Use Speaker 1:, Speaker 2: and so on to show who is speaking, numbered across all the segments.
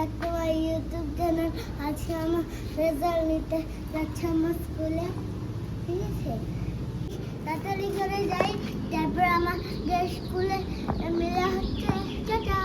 Speaker 1: Back to my YouTube channel. আজকে আমার result নিতে যাচ্ছে আমার স্কুলে, ঠিক আছে? তাড়াতাড়ি করে যাই, তারপর আমাদের স্কুলে মেলা হচ্ছে। টাটা।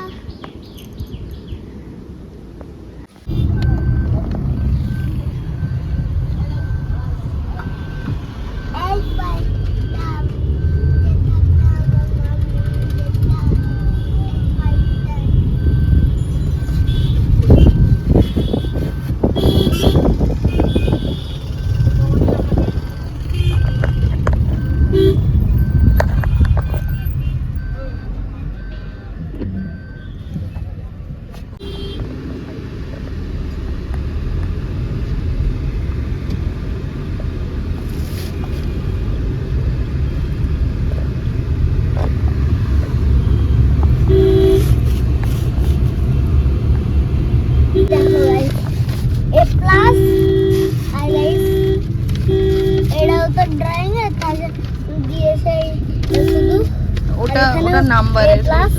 Speaker 2: ওটা নাম্বার প্লাস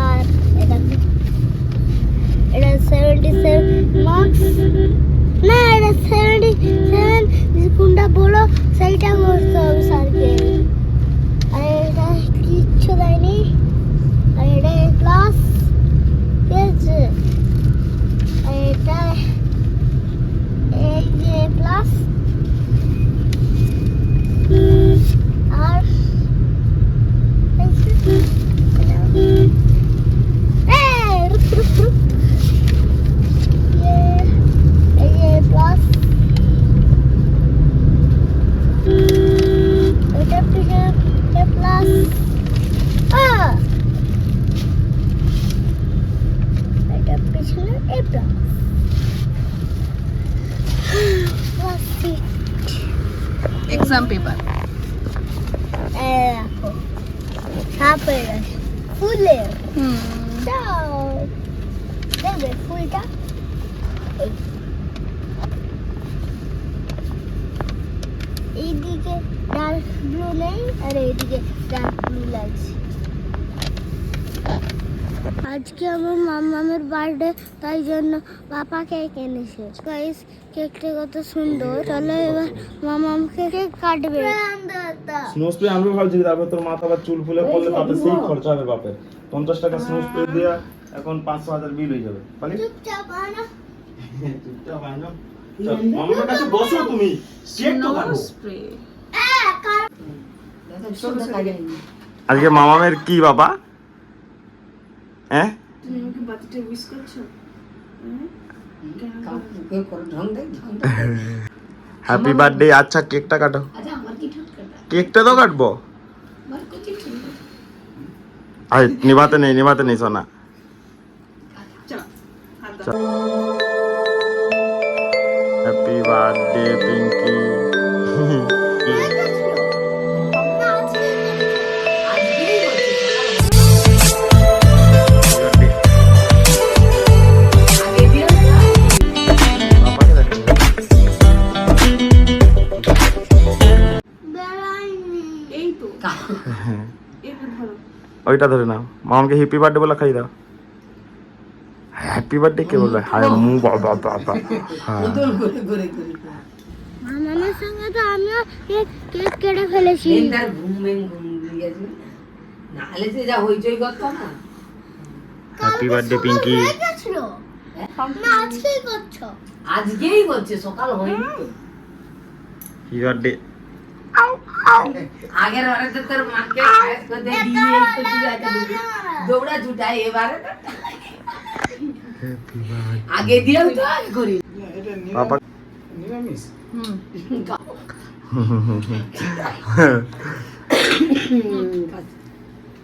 Speaker 1: আর এটা 77 মার্কস না, এটা 77 কোনটা বলো সেইটা করতে হবে স্যারকে। আর এটা কিচ্ছু দেয়নি, আর এটা প্লাস, ঠিক আছে? আর এটা এই যে প্লাস, আর
Speaker 2: এক্সাম পেপার
Speaker 1: ফুলের দেখবে ফুলটা এইদিকে ডার্ক ব্লু নেই, আর এইদিকে ডার্ক ব্লু লাগছে। আজকে আমার মামামের বার্থডে, তাই জন্য পাপা কেক এনেছে। গাইস, কেকটা কত সুন্দর। চলো এবার মামামকে কেক কাটবে।
Speaker 3: স্নো স্প্রে আনবে ভাবছি, তারপর তোর মাথা বা চুল ফুলে পড়লে তাতে সেই খরচা হবে বাপের। 50 টাকা স্নো স্প্রে দিয়া এখন 500,000 বিল হয়ে যাবে। খালি
Speaker 1: চুপচাপ আনো,
Speaker 3: চুপচাপ আনো। মামার কাছে বসো তুমি, কেক তো কাটো।
Speaker 2: স্প্রে
Speaker 3: আজকে মামামের কি বাবা? হ্যাঁ,
Speaker 2: তুমি আমাকে বার্থডে উইশ করছো?
Speaker 3: Happy birthday. আচ্ছা, কেকটা কাটো।
Speaker 2: আচ্ছা, আমার কি ঠোঁট কাটা?
Speaker 3: কেকটা তো কাটবো।
Speaker 2: আমার কুচি ঠোঁট।
Speaker 3: আরে নিভাতে নেই সোনা।
Speaker 2: চলো, হাত দাও।
Speaker 3: Happy birthday Pinky.
Speaker 2: এই তো এটা ধরো,
Speaker 3: ওইটা ধরে নাও। মামাকে হ্যাপি বার্থডে বলে খাই দাও। হ্যাপি বার্থডে কে বলে? হায় মু বাবা বাবা। হ্যাঁ,
Speaker 1: মামামের সঙ্গে তো আমিও কেক কেটে ফেলেছি।
Speaker 3: Happy birthday Pinky.
Speaker 1: না, আজকেই করছো?
Speaker 4: আজকেই করছে, সকাল হয়নি তো।
Speaker 3: Happy birthday.
Speaker 4: আগের বারে তো তোর মাকে খাস করতে দিয়ে একটু দৌড়া ছুটাই, এবারে আগে দিয়েও তো আগে করি।
Speaker 3: পাপা
Speaker 5: নিরামিষ।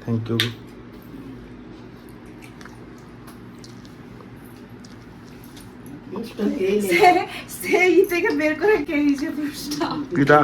Speaker 3: Thank you.
Speaker 2: সেই থেকে বের করে কে নিচে পুষ্টা
Speaker 3: পিতা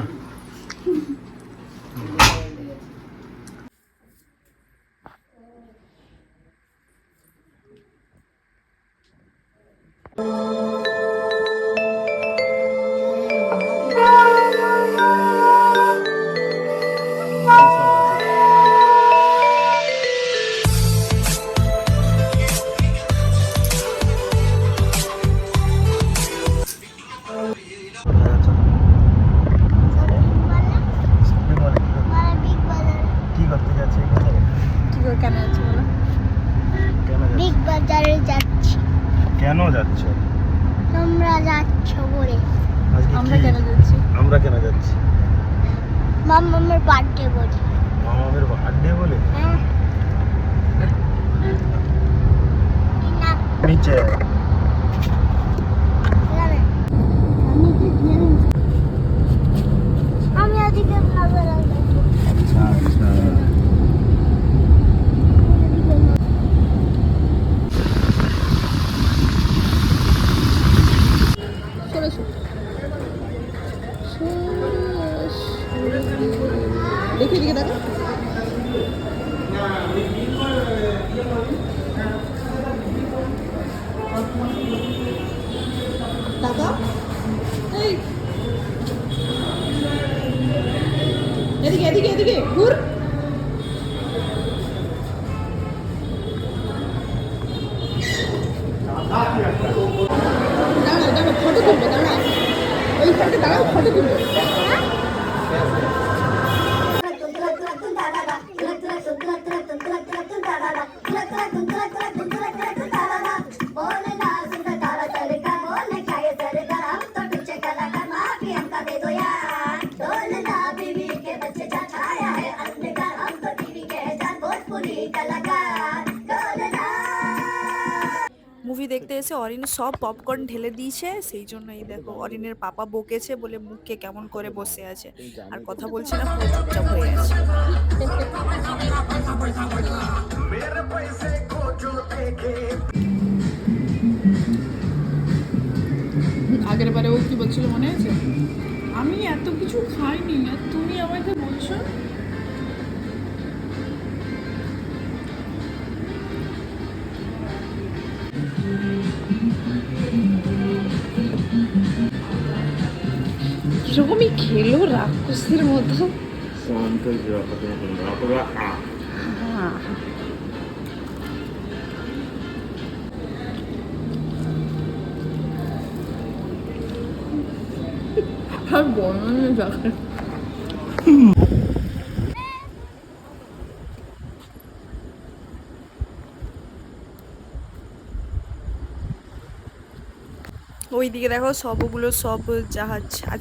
Speaker 1: বাজারে যাচ্ছি।
Speaker 3: কেন যাচ্ছ?
Speaker 1: তোমরা যাচ্ছ বলে।
Speaker 3: আজকে
Speaker 2: আমরা
Speaker 3: কি?
Speaker 2: কেন যাচ্ছি?
Speaker 3: আমরা কেন যাচ্ছি?
Speaker 1: মামার বার্থডে বলে।
Speaker 3: মামাদের বার্থডে বলে?
Speaker 1: হ্যাঁ। না,
Speaker 3: নিচে
Speaker 1: এখানে। আমি আজকে বাজারে যাচ্ছি।
Speaker 3: আচ্ছা আচ্ছা
Speaker 2: সরেছো। দেখি দিকে দেখো। টাকা এই এদিকে এদিকে এদিকে ঘুর। দাঁড়াও দাঁড়াও ফটো তুলবো, দাঁড়াও ওইখানটা দাঁড়াও ফটো তুলবো।
Speaker 5: মুভি দেখতে এসে অরিন সব পপকর্ন ঢেলে দিয়েছে, সেই জন্য এই দেখো অরিনের পাপা বকেছে বলে মুখকে কেমন করে বসে আছে আর কথা বলছে না, পুরো চুপচাপ হয়ে আছে।
Speaker 2: আগের বারে ও কি বলছিল মনে আছে? আমি এত কিছু খাইনি আর তুমি আমাকে বলছো। কিরকমই খেলো রাক্ষসের মতো। আর বর্ণনা যাবে।
Speaker 5: ওইদিকে দেখো সবগুলো সব জাহাজ আজ